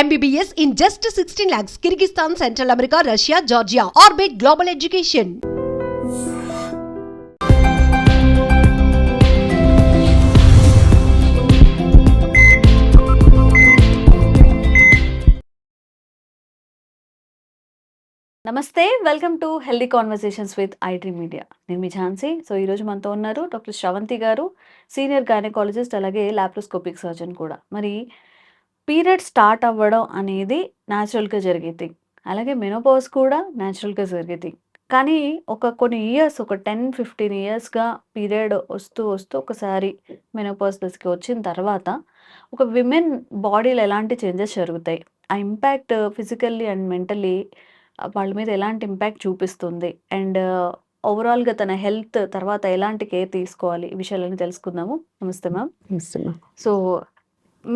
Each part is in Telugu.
MBBS in just 16 lakhs. Kyrgyzstan, Central America, Russia, Georgia. Orbit Global Education. నమస్తే, welcome to healthy conversations with iDream media. నేను మీ ఝాన్సీ. సో ఈరోజు మనతో ఉన్నారు డాక్టర్ శ్రవంతి గారు, సీనియర్ గైనకాలజిస్ట్, అలాగే లాప్రోస్కోపిక్ సర్జన్ కూడా. మరి పీరియడ్ స్టార్ట్ అవ్వడం అనేది న్యాచురల్గా జరిగేది, అలాగే మెనోపాజ్ కూడా న్యాచురల్గా జరిగేది. కానీ కొన్ని ఇయర్స్, ఒక 10-15 ఇయర్స్గా పీరియడ్ వస్తూ వస్తూ ఒకసారి మెనోపాజ్ దశకి వచ్చిన తర్వాత ఒక విమెన్ బాడీలో ఎలాంటి చేంజెస్ జరుగుతాయి, ఆ ఇంపాక్ట్ ఫిజికల్లీ అండ్ మెంటల్లీ వాళ్ళ మీద ఎలాంటి ఇంపాక్ట్ చూపిస్తుంది, అండ్ ఓవరాల్గా తన హెల్త్ తర్వాత ఎలాంటి కేర్ తీసుకోవాలి, ఈ విషయాలన్నీ తెలుసుకుందాము. నమస్తే మ్యామ్. సో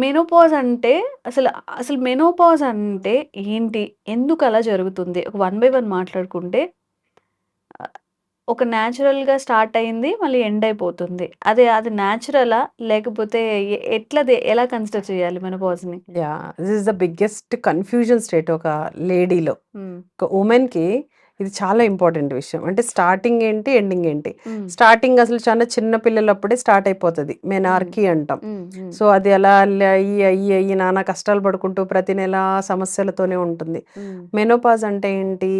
మెనోపాజ్ అంటే అసలు మెనోపాజ్ అంటే ఏంటి, ఎందుకు అలా జరుగుతుంది, ఒక 1 by 1 మాట్లాడుకుంటే ఒక న్యాచురల్గా స్టార్ట్ అయింది, మళ్ళీ ఎండ్ అయిపోతుంది. అది న్యాచురలా, లేకపోతే ఎలా కన్సిడర్ చేయాలి మెనోపాజ్ని? This is the biggest confusion state ఒక లేడీలో. ఒక ఉమెన్కి ఇది చాలా ఇంపార్టెంట్ విషయం. అంటే స్టార్టింగ్ ఏంటి, ఎండింగ్ ఏంటి. స్టార్టింగ్ అసలు చాలా చిన్న పిల్లలప్పుడే స్టార్ట్ అయిపోతుంది, మెనార్కీ అంటాం. సో అది ఎలా అయ్యి నానా కష్టాలు పడుకుంటూ ప్రతి నెల సమస్యలతోనే ఉంటుంది. మెనోపాజ్ అంటే ఏంటి,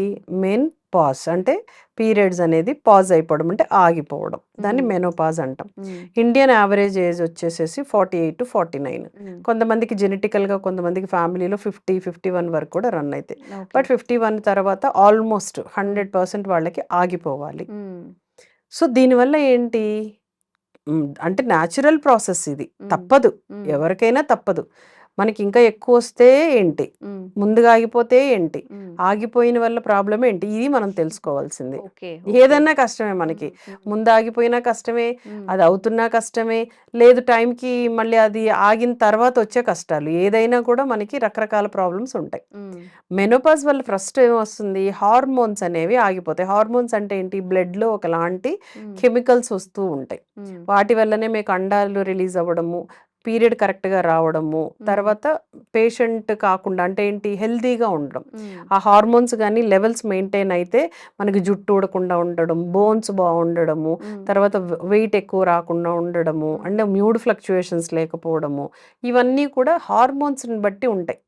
మెన్ పాజ్ అంటే పీరియడ్స్ అనేది పాజ్ అయిపోవడం, అంటే ఆగిపోవడం, దాన్ని మెనోపాజ్ అంటాం. ఇండియన్ యావరేజ్ ఏజ్ వచ్చేసేసి 48 to 49. కొంతమందికి జెనెటికల్గా, కొంతమందికి ఫ్యామిలీలో 50-51 వరకు కూడా రన్ అవుతాయి. బట్ 51 తర్వాత ఆల్మోస్ట్ 100% వాళ్ళకి ఆగిపోవాలి. సో దీనివల్ల ఏంటి అంటే న్యాచురల్ ప్రాసెస్, ఇది తప్పదు, ఎవరికైనా తప్పదు. మనకి ఇంకా ఎక్కువ వస్తే ఏంటి, ముందుగా ఆగిపోతే ఏంటి, ఆగిపోయిన వల్ల ప్రాబ్లం ఏంటి, ఇది మనం తెలుసుకోవాల్సింది. ఏదన్నా కష్టమే మనకి, ముందు ఆగిపోయినా కష్టమే, అది అవుతున్నా కష్టమే, లేదు టైంకి మళ్ళీ అది ఆగిన తర్వాత వచ్చే కష్టాలు, ఏదైనా కూడా మనకి రకరకాల ప్రాబ్లమ్స్ ఉంటాయి. మెనోపాజ్ వల్ల ఫస్ట్ ఏమొస్తుంది, హార్మోన్స్ అనేవి ఆగిపోతాయి. హార్మోన్స్ అంటే ఏంటి, బ్లడ్లో ఒకలాంటి కెమికల్స్ వస్తూ ఉంటాయి. వాటి వల్లనే మీకు అండాలు రిలీజ్ అవ్వడము, పీరియడ్ కరెక్ట్గా రావడము, తర్వాత పేషెంట్ కాకుండా అంటే ఏంటి, హెల్తీగా ఉండడం. ఆ హార్మోన్స్ కానీ లెవెల్స్ మెయింటైన్ అయితే మనకి జుట్టు ఊడకుండా ఉండడం, బోన్స్ బాగుండడము, తర్వాత వెయిట్ ఎక్కువ రాకుండా ఉండడము, అంటే మూడ్ ఫ్లక్చుయేషన్స్ లేకపోవడము, ఇవన్నీ కూడా హార్మోన్స్ని బట్టి ఉంటాయి.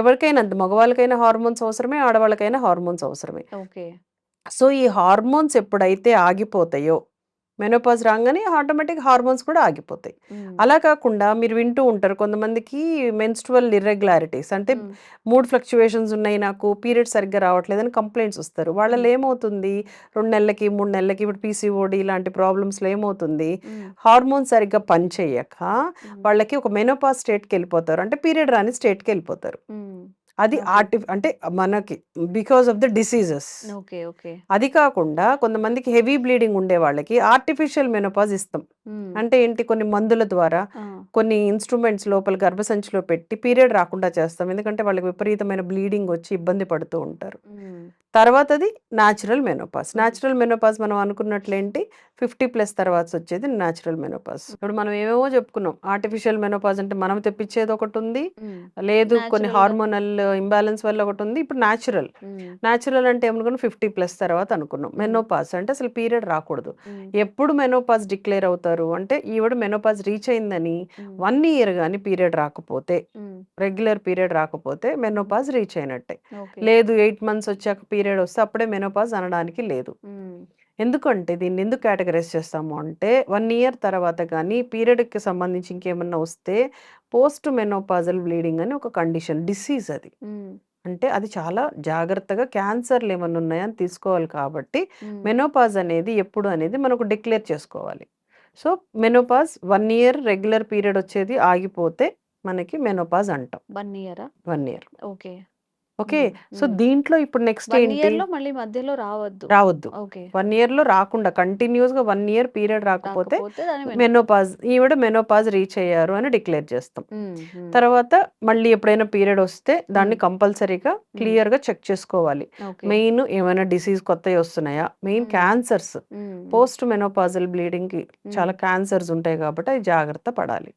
ఎవరికైనా అంత, మగవాళ్ళకైనా హార్మోన్స్ అవసరమే, ఆడవాళ్ళకైనా హార్మోన్స్ అవసరమే. సో ఈ హార్మోన్స్ ఎప్పుడైతే ఆగిపోతాయో, మెనోపాజ్ రాగానే ఆటోమేటిక్ హార్మోన్స్ కూడా ఆగిపోతాయి. అలా కాకుండా మీరు వింటూ ఉంటారు, కొంతమందికి మెన్స్ట్రువల్ ఇర్రెగ్యులారిటీస్, అంటే మూడ్ ఫ్లక్చుయేషన్స్ ఉన్నాయి, నాకు పీరియడ్ సరిగ్గా రావట్లేదని కంప్లైంట్స్ వస్తారు. వాళ్ళలో ఏమవుతుంది, 2 నెలలకి 3 నెలలకి, ఇప్పుడు పీసీఓడి ఇలాంటి ప్రాబ్లమ్స్లో ఏమవుతుంది, హార్మోన్స్ సరిగ్గా పనిచేయక వాళ్ళకి ఒక మెనోపాజ్ స్టేట్కి వెళ్ళిపోతారు, అంటే పీరియడ్ రాని స్టేట్కి వెళ్ళిపోతారు. అది అంటే మనకి బికాస్ ఆఫ్ ద డిసీజెస్. అది కాకుండా కొంతమందికి హెవీ బ్లీడింగ్ ఉండే వాళ్ళకి ఆర్టిఫిషియల్ మెనోపాజ్ ఇస్తాం. అంటే ఏంటి, కొన్ని మందుల ద్వారా, కొన్ని ఇన్స్ట్రుమెంట్స్ లోపల గర్భసంచిలో పెట్టి పీరియడ్ రాకుండా చేస్తాం, ఎందుకంటే వాళ్ళకి విపరీతమైన బ్లీడింగ్ వచ్చి ఇబ్బంది పడుతూ ఉంటారు. తర్వాత అది న్యాచురల్ మెనోపాజ్. న్యాచురల్ మెనోపాజ్ మనం అనుకున్నట్లేంటి, 50+ తర్వాత వచ్చేది న్యాచురల్ మెనోపాజ్. ఇప్పుడు మనం ఏమేమో చెప్పుకున్నాం, ఆర్టిఫిషియల్ మెనోపాజ్ అంటే మనం తెప్పించేది ఒకటి ఉంది, లేదు కొన్ని హార్మోనల్ ఇంబ్యాలెన్స్ వల్ల ఒకటి ఉంది, ఇప్పుడు న్యాచురల్ అంటే ఏమనుకున్నాం, 50+ తర్వాత అనుకున్నాం. మెనోపాజ్ అంటే అసలు పీరియడ్ రాకూడదు. ఎప్పుడు మెనోపాజ్ డిక్లేర్ అవుతారు అంటే, ఈవిడ మెనోపాజ్ రీచ్ అయిందని 1 year కానీ పీరియడ్ రాకపోతే, రెగ్యులర్ పీరియడ్ రాకపోతే మెనోపాజ్ రీచ్ అయినట్టే. లేదు 8 months వచ్చాక పీరియడ్ వస్తే అప్పుడే మెనోపాజ్ అనడానికి లేదు. ఎందుకంటే దీన్ని ఎందుకు కేటగరైజ్ చేస్తాము అంటే, 1 year తర్వాత కానీ పీరియడ్కి సంబంధించి ఇంకేమన్నా వస్తే పోస్ట్ మెనోపాజల్ బ్లీడింగ్ అని ఒక కండిషన్, డిసీజ్ అది. అంటే అది చాలా జాగ్రత్తగా, క్యాన్సర్లు ఏమన్నా ఉన్నాయని తీసుకోవాలి. కాబట్టి మెనోపాజ్ అనేది ఎప్పుడు అనేది మనకు డిక్లేర్ చేసుకోవాలి. So menopause 1 year regular period వచ్చేది ఆగిపోతే మనకి మెనోపాజ్ అంటాం. 1 year. ఓకే. సో దీంట్లో ఇప్పుడు నెక్స్ట్ ఏంటి, మళ్ళీ మధ్యలో రావద్దు. 1 year లో రాకుండా కంటిన్యూస్గా 1 year పీరియడ్ రాకపోతే మెనోపాజ్, ఈవిడ మెనోపాజ్ రీచ్ అయ్యారు అని డిక్లేర్ చేస్తాం. తర్వాత మళ్ళీ ఎప్పుడైనా పీరియడ్ వస్తే దాన్ని కంపల్సరీగా క్లియర్గా చెక్ చేసుకోవాలి. మెయిన్ ఏమైనా డిసీజ్ కొత్తవి వస్తున్నాయా, మెయిన్ క్యాన్సర్స్, పోస్ట్ మెనోపాజల్ బ్లీడింగ్కి చాలా క్యాన్సర్స్ ఉంటాయి కాబట్టి అది జాగ్రత్త పడాలి.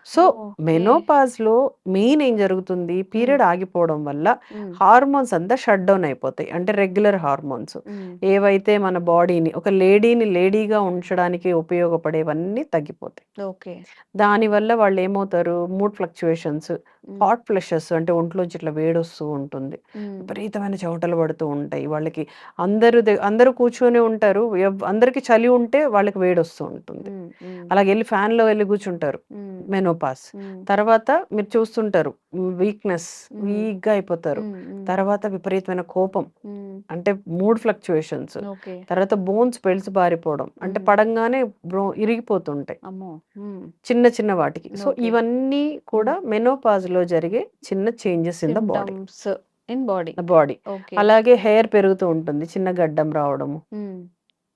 So okay. మెనోపాజ్లో మెయిన్ ఏం జరుగుతుంది, పీరియడ్ ఆగిపోవడం వల్ల ఉమ్, హార్మోన్స్ అంతా షట్ డౌన్ అయిపోతాయి. అంటే రెగ్యులర్ హార్మోన్స్ ఉమ్, ఏవైతే మన బాడీని ఒక లేడీని లేడీగా ఉంచడానికి ఉపయోగపడేవన్నీ తగ్గిపోతాయి. ఓకే. దానివల్ల వాళ్ళు ఏమవుతారు, మూడ్ ఫ్లక్చుయేషన్స్, ఉమ్, హాట్ ఫ్లషెస్ అంటే ఒంట్లోంచి ఇట్లా వేడొస్తూ ఉంటుంది, ఉమ్, విపరీతమైన చెమటలు పడుతూ ఉంటాయి వాళ్ళకి. అందరూ కూర్చొని ఉంటారు, అందరికి చలి ఉంటే వాళ్ళకి వేడొస్తూ ఉంటుంది. ఉమ్, ఉమ్, అలాగే వెళ్ళి ఫ్యాన్లో వెళ్ళి కూర్చుంటారు. ఉమ్, మెనోపాస్ ఉమ్, తర్వాత మీరు చూస్తుంటారు, వీక్నెస్, ఉమ్, వీక్గా అయిపోతారు. ఉమ్, ఉమ్, తర్వాత విపరీతమైన కోపం, ఉమ్, అంటే మూడ్ ఫ్లక్చుయేషన్స్. ఓకే. తర్వాత బోన్స్ పెళ్సి పారిపోవడం, అంటే ఉమ్, పడంగానే ఇరిగిపోతుంటాయి అమ్మో. ఉమ్, చిన్న చిన్న వాటికి. So okay. ఇవన్నీ కూడా మెనోపాజ్లో జరిగే చిన్న changes in the body. Symptoms in body. Body okay. అలాగే హెయిర్ పెరుగుతూ ఉంటుంది, చిన్న గడ్డం రావడము, ఉమ్,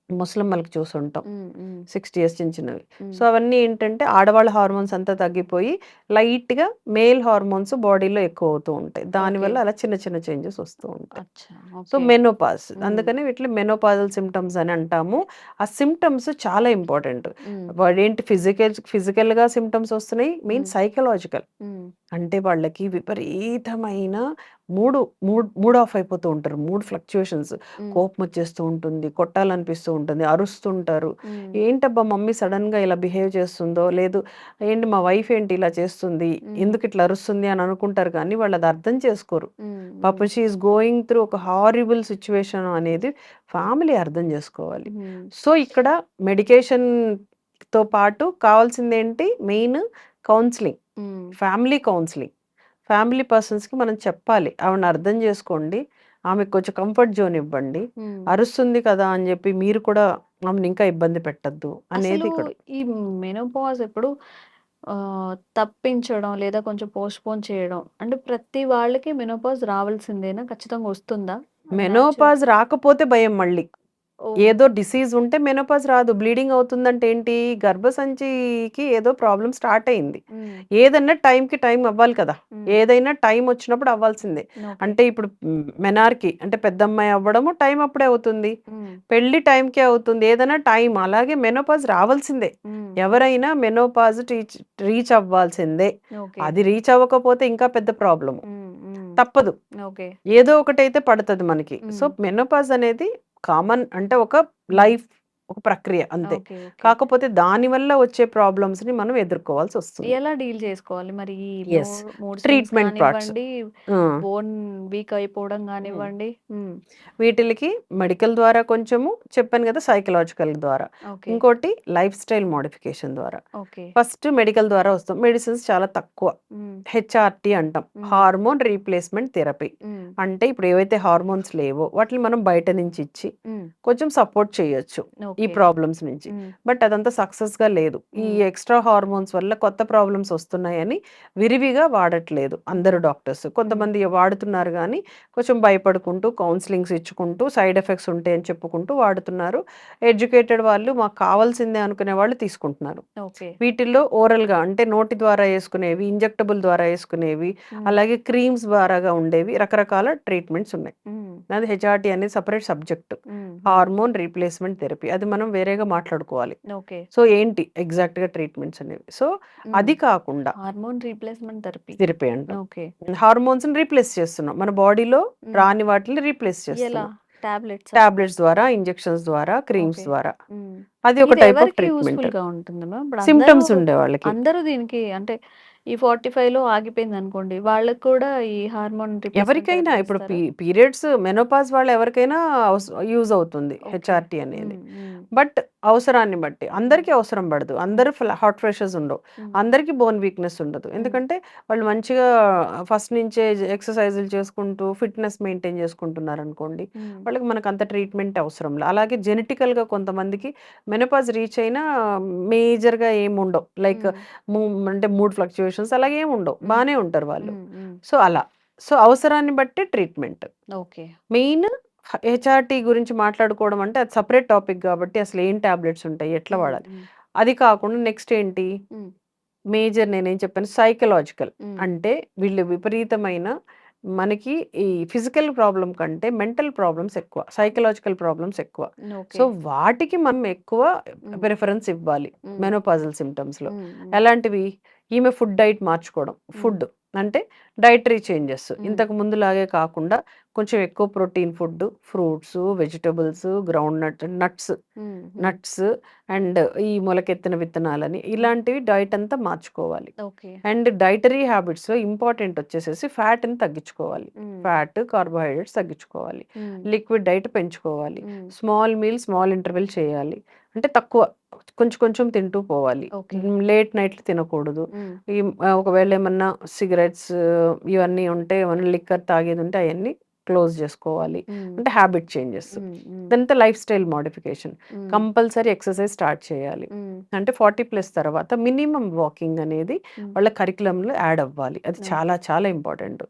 ముసలమ్మలకి చూసుంటాం ఉమ్, ఉమ్, 60 ఇయర్స్ చిన్న చిన్నవి. ఉమ్, సో అవన్నీ ఏంటంటే ఆడవాళ్ళ హార్మోన్స్ అంతా తగ్గిపోయి లైట్గా మేల్ హార్మోన్స్ బాడీలో ఎక్కువ అవుతూ ఉంటాయి. దానివల్ల అలా చిన్న చిన్న చేంజెస్ వస్తూ ఉంటాయి. అచ్చా. So okay. మెనోపాజ్, ఉమ్, అందుకని వీటిని మెనోపాజల్ సిమ్టమ్స్ అని అంటాము. ఆ సిమ్టమ్స్ చాలా ఇంపార్టెంట్. ఉమ్, వాడేంటి ఫిజికల్గా సిమ్టమ్స్ వస్తున్నాయి, మెయిన్ ఉమ్, సైకలాజికల్. ఉమ్, అంటే వాళ్ళకి విపరీతమైన మూడ్ మూడ్ మూడ్ ఆఫ్ అయిపోతూ ఉంటారు, మూడ్ ఫ్లక్చుయేషన్స్, ఉమ్, కోపం వచ్చేస్తూ ఉంటుంది, కొట్టాలనిపిస్తూ ఉంటుంది, అరుస్తుంటారు. ఉమ్, ఏంటబ్బా మమ్మీ సడన్గా ఇలా బిహేవ్ చేస్తుందో, లేదు ఏంటి మా వైఫ్ ఏంటి ఇలా చేస్తుంది, ఉమ్, ఎందుకు ఇట్లా అరుస్తుంది అని అనుకుంటారు, కానీ వాళ్ళు అది అర్థం చేసుకోరు. ఉమ్, పాపం షీ ఈస్ గోయింగ్ త్రూ ఒక హారిబుల్ సిచ్యువేషన్ అనేది ఫ్యామిలీ అర్థం చేసుకోవాలి. ఉమ్, సో ఇక్కడ మెడికేషన్తో పాటు కావాల్సింది ఏంటి, మెయిన్ కౌన్సిలింగ్, ఉమ్, ఫ్యామిలీ కౌన్సిలింగ్. ఫ్యామిలీ పర్సన్స్కి మనం చెప్పాలి, ఆవిడని అర్థం చేసుకోండి, ఆమెకు కొంచెం కంఫర్ట్ జోన్ ఇవ్వండి, ఉమ్. అరుస్తుంది కదా అని చెప్పి మీరు కూడా ఆమెను ఇంకా ఇబ్బంది పెట్టద్దు అనేది అసలు ఇక్కడ. ఈ మెనోపాజ్ ఎప్పుడు తప్పించడం లేదా కొంచెం పోస్ట్పోన్ చేయడం అంటే ప్రతి వాళ్ళకి మెనోపాజ్ రావాల్సిందేనా, ఖచ్చితంగా వస్తుందా? న్యాచురల్. మెనోపాజ్ రాకపోతే భయం మళ్ళీ. ఓ. ఏదో డిసీజ్ ఉంటే మెనోపాజ్ రాదు. బ్లీడింగ్ అవుతుందంటే ఏంటి, గర్భసంచికి ఏదో ప్రాబ్లం స్టార్ట్ అయింది. ఉమ్, ఏదన్నా టైంకి టైం అవ్వాలి కదా, ఉమ్, ఏదైనా టైం వచ్చినప్పుడు అవ్వాల్సిందే. ఓకే. అంటే ఇప్పుడు మెనార్కి అంటే పెద్దమ్మాయి అవ్వడము టైం అప్పుడే అవుతుంది, ఉమ్, పెళ్లి టైంకే అవుతుంది, ఏదైనా టైం. అలాగే మెనోపాజ్ రావాల్సిందే, ఉమ్, ఎవరైనా మెనోపాజ్ రీచ్ అవ్వాల్సిందే. ఓకే. అది రీచ్ అవ్వకపోతే ఇంకా పెద్ద ప్రాబ్లము, ఉమ్, ఉమ్, తప్పదు. ఓకే. ఏదో ఒకటైతే పడుతుంది మనకి. సో ఉమ్, మెనోపాజ్ అనేది కామన్, అంటే ఒక లైఫ్, ఒక ప్రక్రియ అంతే. ఓకే. ఓకే. కాకపోతే దానివల్ల వచ్చే ప్రాబ్లమ్స్ని మనం ఎదుర్కోవాల్సి వస్తుంది. ఎలా డీల్ చేసుకోవాలి మరి ఈ ఎస్, మూడ్ స్వింగ్స్ ట్రీట్మెంట్ పార్ట్స్. కానివ్వండి, బోన్ వీక్ అయిపోవడం కానివ్వండి? ఉమ్, వీటికి మెడికల్ ద్వారా కొంచెము చెప్పాను కదా, సైకలాజికల్ ద్వారా, ఓకే. ఇంకోటి లైఫ్ స్టైల్ మోడిఫికేషన్ ద్వారా. ఓకే. ఫస్ట్ మెడికల్ ద్వారా వస్తాం, మెడిసిన్స్ చాలా తక్కువ. ఉమ్, హెచ్ఆర్టీ అంటాం, ఉమ్, హార్మోన్ రీప్లేస్మెంట్ థెరపీ. ఉమ్, అంటే ఇప్పుడు ఏవైతే హార్మోన్స్ లేవో వాటిని మనం బయట నుంచి ఇచ్చి ఉమ్, కొంచెం సపోర్ట్ చేయొచ్చు ఈ ఓకే. ప్రాబ్లమ్స్ నుంచి. ఉమ్, బట్ అదంతా సక్సెస్గా లేదు. ఈ ఉమ్, ఎక్స్ట్రా హార్మోన్స్ వల్ల కొత్త ప్రాబ్లమ్స్ వస్తున్నాయని విరివిగా వాడట్లేదు అందరు డాక్టర్స్. కొంతమంది వాడుతున్నారు కానీ కొంచెం భయపడుకుంటూ, కౌన్సిలింగ్స్ ఇచ్చుకుంటూ, సైడ్ ఎఫెక్ట్స్ ఉంటాయని చెప్పుకుంటూ వాడుతున్నారు. ఎడ్యుకేటెడ్ వాళ్ళు మాకు కావాల్సిందే అనుకునే వాళ్ళు తీసుకుంటున్నారు. ఓకే. వీటిల్లో ఓరల్గా అంటే నోటి ద్వారా వేసుకునేవి, ఇంజెక్టబుల్ ద్వారా వేసుకునేవి, ఉమ్, అలాగే క్రీమ్స్ ద్వారాగా ఉండేవి, రకరకాల ట్రీట్మెంట్స్ ఉన్నాయి. ఉమ్, అది హెచ్ఆర్టీ అనేది సపరేట్ సబ్జెక్ట్, ఉమ్, హార్మోన్ రీప్లేస్మెంట్ థెరపీ. అది మనం వేరేగా మాట్లాడుకోవాలి. ఓకే. సో ఏంటి ఎగ్జాక్ట్గా ట్రీట్మెంట్స్ అనేవి. సో అది కాకుండా హార్మోన్ రీప్లేస్మెంట్ థెరపీ అంటాం, ఓకే. హార్మోన్స్ని రీప్లేస్ చేస్తున్నాం, మన బాడీలో ఉమ్, రాని వాటిని రీప్లేస్ ఎలా? చేస్తున్నాం. టాబ్లెట్స్? టాబ్లెట్స్ ద్వారా, ఇంజెక్షన్స్ ద్వారా, క్రీమ్స్ ఓకే. ద్వారా. ఉమ్. అది ఒక ఇది టైప్ ఆఫ్ ఎవరికి ట్రీట్మెంట్. యూస్ఫుల్ గా ఉంటుంది మ్యామ్? ఇప్పుడు సిమ్టమ్స్ ఉండే వాళ్ళకి. అందరూ దీనికి అంటే ఈ 45లో ఆగిపోయింది అనుకోండి, వాళ్ళకి కూడా ఈ హార్మోన్ రీప్లేస్మెంట్ ఎవరికైనా థెరపీ ఇప్పుడు ఇస్తారా? పీరియడ్స్, మెనోపాజ్ వాళ్ళు ఎవరికైనా యూజ్ అవుతుంది ఓకే. హెచ్ఆర్టీ అనేది. ఉమ్, ఉమ్, బట్ అవసరాన్ని బట్టి అందరికీ అవసరం పడదు, అందరూ హాట్ ఫ్రెషెస్ ఉండవు, ఉమ్, అందరికీ బోన్ వీక్నెస్ ఉండదు. ఉమ్, ఎందుకంటే వాళ్ళు మంచిగా ఫస్ట్ నుంచే ఎక్సర్సైజులు చేసుకుంటూ ఫిట్నెస్ మెయింటైన్ చేసుకుంటున్నారు అనుకోండి, ఉమ్, వాళ్ళకి మనకు అంత ట్రీట్మెంట్ అవసరం లేదు. అలాగే జెనెటికల్గా కొంతమందికి మెనోపాజ్ రీచ్ అయినా మేజర్గా ఏమి ఉండవు, లైక్ అంటే మూడ్ ఫ్లక్చుయేషన్స్ అలాగే ఏమి ఉండవు, బాగానే ఉంటారు వాళ్ళు. ఉమ్, ఉమ్, సో అలా, సో అవసరాన్ని బట్టి ట్రీట్మెంట్. ఓకే. మెయిన్ హెచ్ఆర్టీ గురించి మాట్లాడుకోవడం అంటే అది సపరేట్ టాపిక్ కాబట్టి అసలు ఏం టాబ్లెట్స్ ఉంటాయి, ఎట్లా ఉమ్, వాడాలి, ఉమ్, అది కాకుండా నెక్స్ట్ ఏంటి, ఉమ్, మేజర్ నేనేం చెప్పాను సైకలాజికల్. ఉమ్, అంటే వీళ్ళు విపరీతమైన మనకి ఈ ఫిజికల్ ప్రాబ్లం కంటే మెంటల్ ప్రాబ్లమ్స్ ఎక్కువ, సైకలాజికల్ ప్రాబ్లమ్స్ ఎక్కువ. ఓకే. సో వాటికి మనం ఎక్కువ ఉమ్, ప్రిఫరెన్స్ ఇవ్వాలి ఉమ్, మెనోపాజల్ సిమ్టమ్స్లో. ఉమ్, ఉమ్, ఎలాంటివి, ఈమె ఫుడ్ డైట్ మార్చుకోవడం. ఫుడ్ అంటే డైటరీ చేంజెస్. ఇంతకు ముందులాగే కాకుండా కొంచెం ఎక్కువ protein food, fruits, vegetables, ground nuts and ఈ మొలకెత్తిన విత్తనాలని ఇలాంటివి డైట్ అంతా మార్చుకోవాలి. ఓకే. అండ్ డైటరీ హ్యాబిట్స్ లో ఇంపార్టెంట్ వచ్చేసేసి ఫ్యాట్ని తగ్గించుకోవాలి. ఫ్యాట్, కార్బోహైడ్రేట్స్ తగ్గించుకోవాలి. లిక్విడ్ డైట్ పెంచుకోవాలి. స్మాల్ మీల్, స్మాల్ ఇంటర్వెల్ చేయాలి. అంటే తక్కువ కొంచెం కొంచెం తింటూ పోవాలి. ఓకే. లేట్ నైట్లు తినకూడదు. ఈ ఒకవేళ ఏమన్నా సిగరెట్స్ ఇవన్నీ ఉంటే, ఏమన్నా లిక్కర్ తాగేది ఉంటే అవన్నీ క్లోజ్ చేసుకోవాలి. అంటే హ్యాబిట్ చేంజెస్. ఇదంతా life style modification. Compulsory exercise start చేయాలి. అంటే 40+ తర్వాత మినిమం వాకింగ్ అనేది వాళ్ళ కరికులంలో యాడ్ అవ్వాలి. అది చాలా చాలా ఇంపార్టెంట్.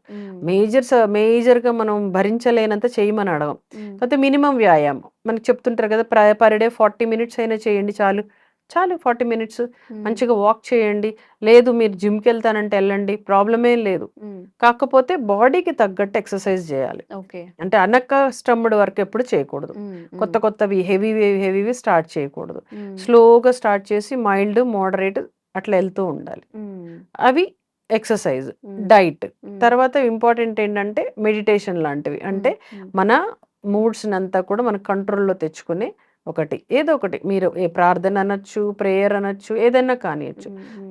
మేజర్గా మనం భరించలేనంత చేయమని అడగం. కాకపోతే మినిమం వ్యాయామం మనకి చెప్తుంటారు కదా, పర్ డే 40 మినిట్స్ అయినా చేయండి చాలు. 40 మినిట్స్ మంచిగా వాక్ చేయండి. లేదు మీరు జిమ్కి వెళ్తానంటే వెళ్ళండి, ప్రాబ్లమ్ ఏం లేదు. కాకపోతే బాడీకి తగ్గట్టు ఎక్సర్సైజ్ చేయాలి. ఓకే. అంటే అన్కస్టమ్డ్ వర్క్ ఎప్పుడు చేయకూడదు. కొత్తవి హెవీవి స్టార్ట్ చేయకూడదు. స్లోగా స్టార్ట్ చేసి మైల్డ్, మోడరేట్ అట్లా వెళ్తూ ఉండాలి. అవి ఎక్సర్సైజ్. డైట్ తర్వాత ఇంపార్టెంట్ ఏంటంటే మెడిటేషన్ లాంటివి. అంటే మన మూడ్స్ అంతా కూడా మన కంట్రోల్లో తెచ్చుకునే ఏదో ఒకటి మీరు ఏ ప్రార్థన అనొచ్చు, ప్రేయర్ అనొచ్చు, ఏదైనా కానియచ్చు.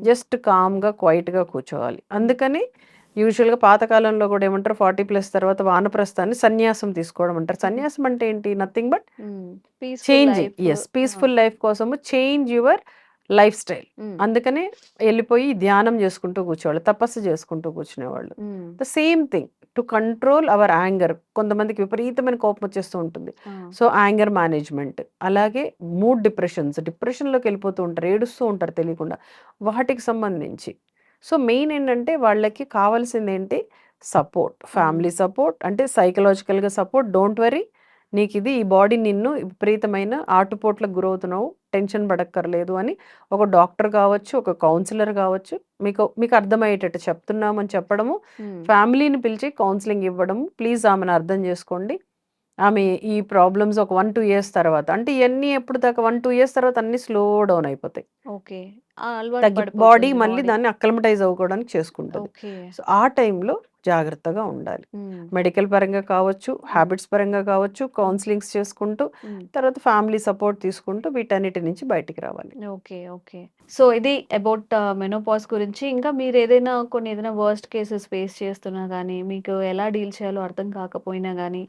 జస్ట్ కామ్గా క్వైట్గా కూర్చోవాలి. అందుకని యూజువల్గా పాతకాలంలో కూడా ఏమంటారు, 40+ తర్వాత వానప్రస్థాన్ని సన్యాసం తీసుకోవడం అంటారు. సన్యాసం అంటే ఏంటి? Nothing but changing. Peaceful life కోసము చేంజ్ యువర్ లైఫ్ స్టైల్. అందుకనే వెళ్ళిపోయి ధ్యానం చేసుకుంటూ కూర్చోవాలి, తపస్సు చేసుకుంటూ కూర్చునేవాళ్ళు. The same thing to control our anger. కొంతమందికి విపరీతమైన కోపం వచ్చేస్తూ ఉంటుంది. So anger management. అలాగే మూడ్ డిప్రెషన్లోకి వెళ్ళిపోతూ ఉంటారు, ఏడుస్తూ ఉంటారు తెలియకుండా. వాటికి సంబంధించి సో మెయిన్ ఏంటంటే వాళ్ళకి కావాల్సింది ఏంటి? Support, family support. అంటే సైకలాజికల్గా సపోర్ట్. డోంట్ వరీ, నీకు ఇది ఈ బాడీ నిన్ను విపరీతమైన ఆటుపోట్లకు గురవుతున్నావు, టెన్షన్ పడక్కర్లేదు అని ఒక డాక్టర్ కావచ్చు, ఒక కౌన్సిలర్ కావచ్చు, మీకు అర్థమయ్యేటట్టు చెప్తున్నామని చెప్పడము, ఫ్యామిలీని పిలిచి కౌన్సిలింగ్ ఇవ్వడము. ప్లీజ్ ఆమెను అర్థం చేసుకోండి. ఆమె ఈ ప్రాబ్లమ్స్ ఒక 1-2 ఇయర్స్ తర్వాత, అంటే ఇవన్నీ ఎప్పుడు దాకా 1-2 ఇయర్స్ తర్వాత అన్ని స్లో డౌన్ అయిపోతాయి. ఓకే. బాడీ మళ్ళీ దాన్ని అక్లమటైజ్ అవ్వడానికి చేసుకుంటుంది. సో ఆ టైంలో జాగ్రత్తగా ఉండాలి. మెడికల్ పరంగా కావచ్చు, హ్యాబిట్స్ పరంగా కావచ్చు, కౌన్సిలింగ్స్ చేసుకుంటూ తర్వాత ఫ్యామిలీ సపోర్ట్ తీసుకుంటూ వీటన్నిటి నుంచి బయటికి రావాలి. ఓకే. సో ఇది అబౌట్ మెనోపాజ్ గురించి. ఇంకా మీరు ఏదైనా వర్స్ట్ కేసెస్ ఫేస్ చేస్తున్నా కానీ, మీకు ఎలా డీల్ చేయాలో అర్థం కాకపోయినా కానీ,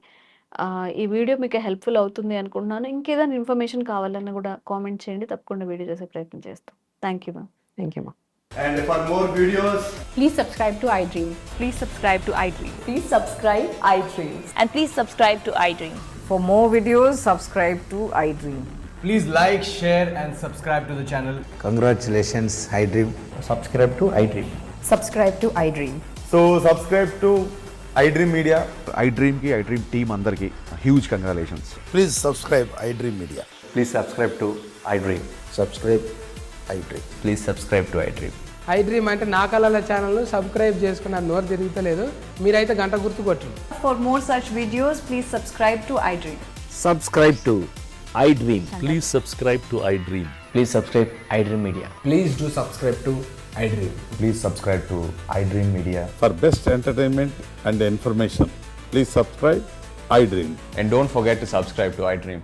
ఈ వీడియో మీకు హెల్ప్ఫుల్ అవుతుంది అనుకుంటున్నాను. ఇంకేదైనా ఇన్ఫర్మేషన్ కావాలన్నా కూడా కామెంట్ చేయండి, తప్పకుండా వీడియో చేసే ప్రయత్నం చేస్తాం. Thank you ma'am. Thank you మా. And for more videos, Please subscribe to iDream. Please subscribe to iDream. Please subscribe iDream. And please subscribe to iDream. For more videos, subscribe to iDream. please like, share and subscribe to the channel. Congratulations, iDream. Subscribe to iDream. Subscribe to iDream. So subscribe to iDream Media. iDream team అందరికి huge congratulations. Please subscribe iDream Media. Please subscribe to iDream. Subscribe iDream. Please subscribe to iDream. iDream అంటే నా కళల ఛానల్ను సబ్స్క్రైబ్ చేసుకున్న నోరు తిరుగుతలేదు, మీరైతే గంట గుర్తు కొట్టండి. For more such videos, please subscribe to iDream. Subscribe to iDream. Please subscribe to iDream. Please subscribe iDream Media. Please do subscribe to iDream. Please subscribe to iDream Media. For best entertainment and information, please subscribe iDream. And don't forget to subscribe to iDream.